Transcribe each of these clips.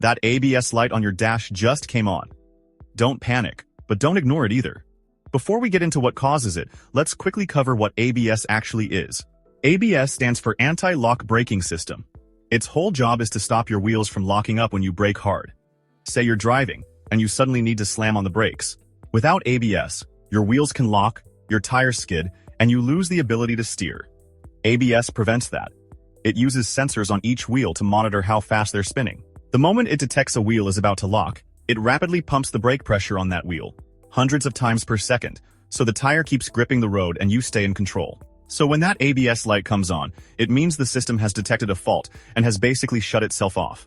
That ABS light on your dash just came on. Don't panic, but don't ignore it either. Before we get into what causes it, let's quickly cover what ABS actually is. ABS stands for Anti-Lock Braking System. Its whole job is to stop your wheels from locking up when you brake hard. Say you're driving, and you suddenly need to slam on the brakes. Without ABS, your wheels can lock, your tires skid, and you lose the ability to steer. ABS prevents that. It uses sensors on each wheel to monitor how fast they're spinning. The moment it detects a wheel is about to lock, it rapidly pumps the brake pressure on that wheel, hundreds of times per second, so the tire keeps gripping the road and you stay in control. So when that ABS light comes on, it means the system has detected a fault and has basically shut itself off.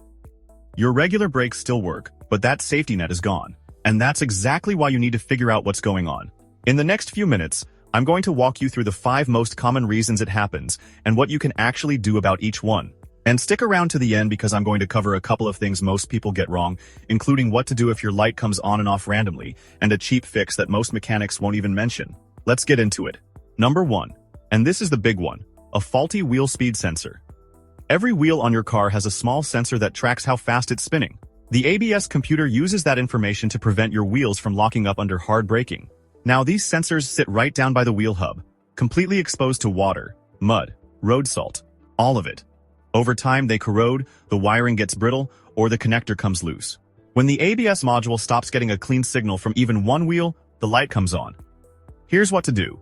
Your regular brakes still work, but that safety net is gone. And that's exactly why you need to figure out what's going on. In the next few minutes, I'm going to walk you through the 5 most common reasons it happens and what you can actually do about each one. And stick around to the end because I'm going to cover a couple of things most people get wrong, including what to do if your light comes on and off randomly, and a cheap fix that most mechanics won't even mention. Let's get into it. Number 1. And this is the big one, a faulty wheel speed sensor. Every wheel on your car has a small sensor that tracks how fast it's spinning. The ABS computer uses that information to prevent your wheels from locking up under hard braking. Now these sensors sit right down by the wheel hub, completely exposed to water, mud, road salt, all of it. Over time they corrode, the wiring gets brittle, or the connector comes loose. When the ABS module stops getting a clean signal from even one wheel, the light comes on. Here's what to do.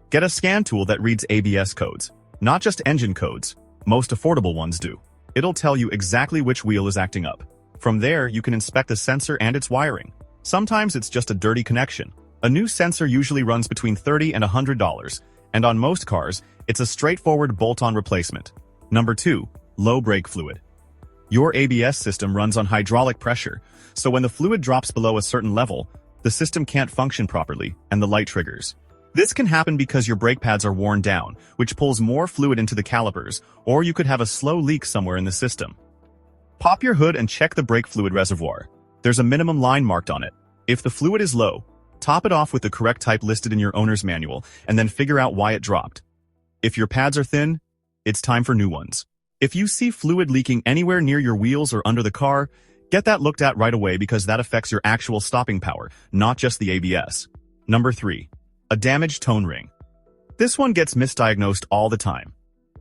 Get a scan tool that reads ABS codes, not just engine codes. Most affordable ones do. It'll tell you exactly which wheel is acting up. From there, you can inspect the sensor and its wiring. Sometimes it's just a dirty connection. A new sensor usually runs between $30 and $100, and on most cars, it's a straightforward bolt-on replacement. Number 2. Low brake fluid. Your ABS system runs on hydraulic pressure, so when the fluid drops below a certain level, the system can't function properly, and the light triggers. This can happen because your brake pads are worn down, which pulls more fluid into the calipers, or you could have a slow leak somewhere in the system. Pop your hood and check the brake fluid reservoir. There's a minimum line marked on it. If the fluid is low, top it off with the correct type listed in your owner's manual, and then figure out why it dropped. If your pads are thin, it's time for new ones. If you see fluid leaking anywhere near your wheels or under the car, get that looked at right away because that affects your actual stopping power, not just the ABS. Number 3. A damaged tone ring. This one gets misdiagnosed all the time.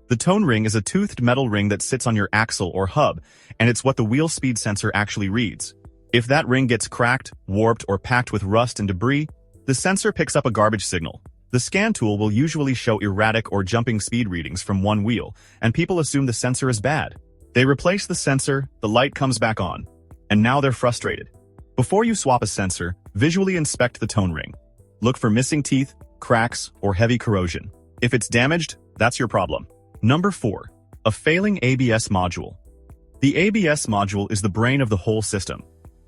The tone ring is a toothed metal ring that sits on your axle or hub, and it's what the wheel speed sensor actually reads. If that ring gets cracked, warped, or packed with rust and debris, the sensor picks up a garbage signal. The scan tool will usually show erratic or jumping speed readings from one wheel, and people assume the sensor is bad. They replace the sensor, the light comes back on, and now they're frustrated. Before you swap a sensor, visually inspect the tone ring. Look for missing teeth, cracks, or heavy corrosion. If it's damaged, that's your problem. Number 4. A failing ABS module. The ABS module is the brain of the whole system.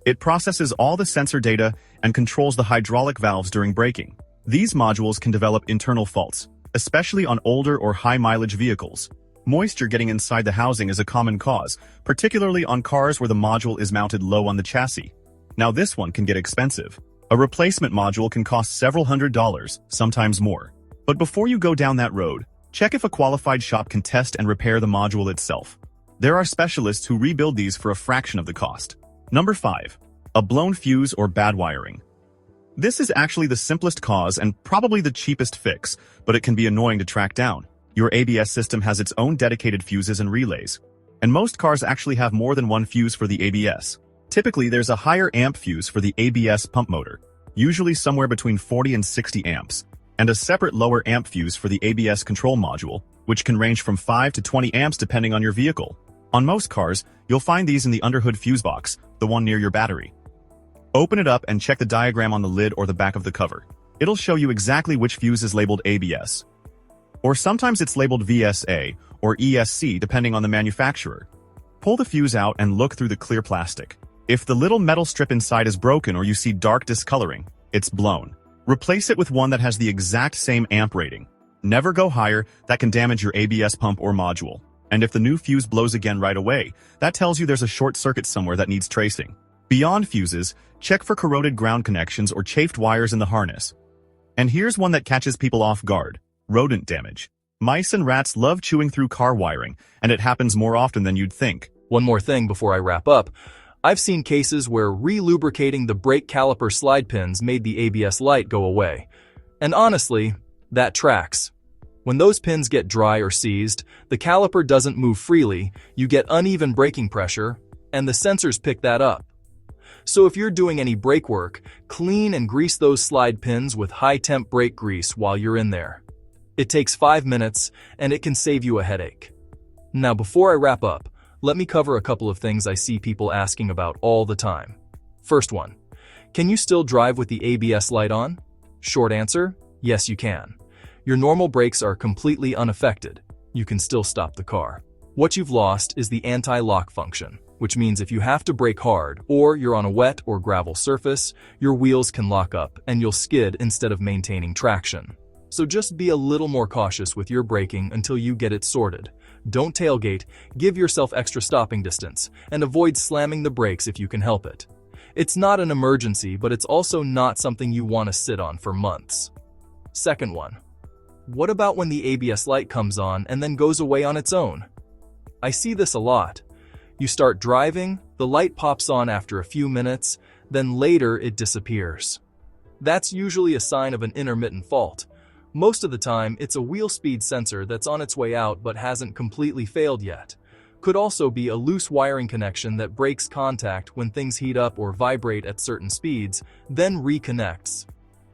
It processes all the sensor data and controls the hydraulic valves during braking. These modules can develop internal faults, especially on older or high-mileage vehicles. Moisture getting inside the housing is a common cause, particularly on cars where the module is mounted low on the chassis. Now this one can get expensive. A replacement module can cost several $100s, sometimes more. But before you go down that road, check if a qualified shop can test and repair the module itself. There are specialists who rebuild these for a fraction of the cost. Number 5. A blown fuse or bad wiring. This is actually the simplest cause and probably the cheapest fix, but it can be annoying to track down. Your ABS system has its own dedicated fuses and relays, and most cars actually have more than one fuse for the ABS. Typically, there's a higher amp fuse for the ABS pump motor, usually somewhere between 40 and 60 amps, and a separate lower amp fuse for the ABS control module, which can range from 5 to 20 amps depending on your vehicle. On most cars, you'll find these in the underhood fuse box, the one near your battery. Open it up and check the diagram on the lid or the back of the cover. It'll show you exactly which fuse is labeled ABS. Or sometimes it's labeled VSA or ESC depending on the manufacturer. Pull the fuse out and look through the clear plastic. If the little metal strip inside is broken or you see dark discoloring, it's blown. Replace it with one that has the exact same amp rating. Never go higher, that can damage your ABS pump or module. And if the new fuse blows again right away, that tells you there's a short circuit somewhere that needs tracing. Beyond fuses, check for corroded ground connections or chafed wires in the harness. And here's one that catches people off guard: rodent damage. Mice and rats love chewing through car wiring, and it happens more often than you'd think. One more thing before I wrap up. I've seen cases where re-lubricating the brake caliper slide pins made the ABS light go away. And honestly, that tracks. When those pins get dry or seized, the caliper doesn't move freely, you get uneven braking pressure, and the sensors pick that up. So if you're doing any brake work, clean and grease those slide pins with high-temp brake grease while you're in there. It takes 5 minutes, and it can save you a headache. Now before I wrap up, let me cover a couple of things I see people asking about all the time. First one, can you still drive with the ABS light on? Short answer, yes you can. Your normal brakes are completely unaffected. You can still stop the car. What you've lost is the anti-lock function, which means if you have to brake hard or you're on a wet or gravel surface, your wheels can lock up and you'll skid instead of maintaining traction. So just be a little more cautious with your braking until you get it sorted. Don't tailgate, give yourself extra stopping distance, and avoid slamming the brakes if you can help it. It's not an emergency, but it's also not something you want to sit on for months. Second one. What about when the ABS light comes on and then goes away on its own? I see this a lot. You start driving, the light pops on after a few minutes, then later it disappears. That's usually a sign of an intermittent fault. Most of the time, it's a wheel speed sensor that's on its way out but hasn't completely failed yet. Could also be a loose wiring connection that breaks contact when things heat up or vibrate at certain speeds, then reconnects.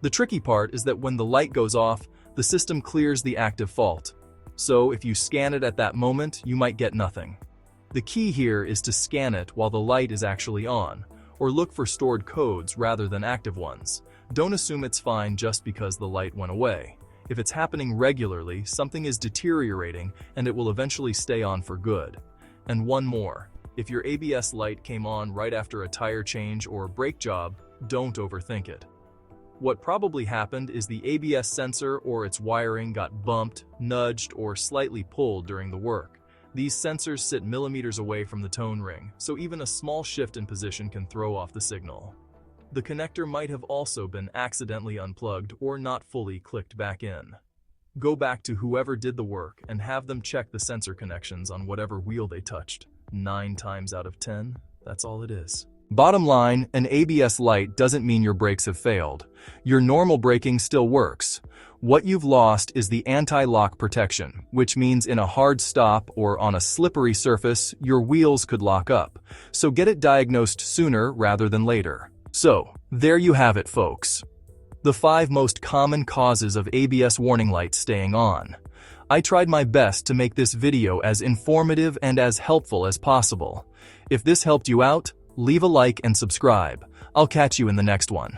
The tricky part is that when the light goes off, the system clears the active fault. So if you scan it at that moment, you might get nothing. The key here is to scan it while the light is actually on, or look for stored codes rather than active ones. Don't assume it's fine just because the light went away. If it's happening regularly, something is deteriorating and it will eventually stay on for good. And one more, if your ABS light came on right after a tire change or brake job, don't overthink it. What probably happened is the ABS sensor or its wiring got bumped, nudged, or slightly pulled during the work. These sensors sit millimeters away from the tone ring, so even a small shift in position can throw off the signal. The connector might have also been accidentally unplugged or not fully clicked back in. Go back to whoever did the work and have them check the sensor connections on whatever wheel they touched. 9 times out of 10, that's all it is. Bottom line, an ABS light doesn't mean your brakes have failed. Your normal braking still works. What you've lost is the anti-lock protection, which means in a hard stop or on a slippery surface, your wheels could lock up. So get it diagnosed sooner rather than later. So, there you have it, folks. The 5 most common causes of ABS warning lights staying on. I tried my best to make this video as informative and as helpful as possible. If this helped you out, leave a like and subscribe. I'll catch you in the next one.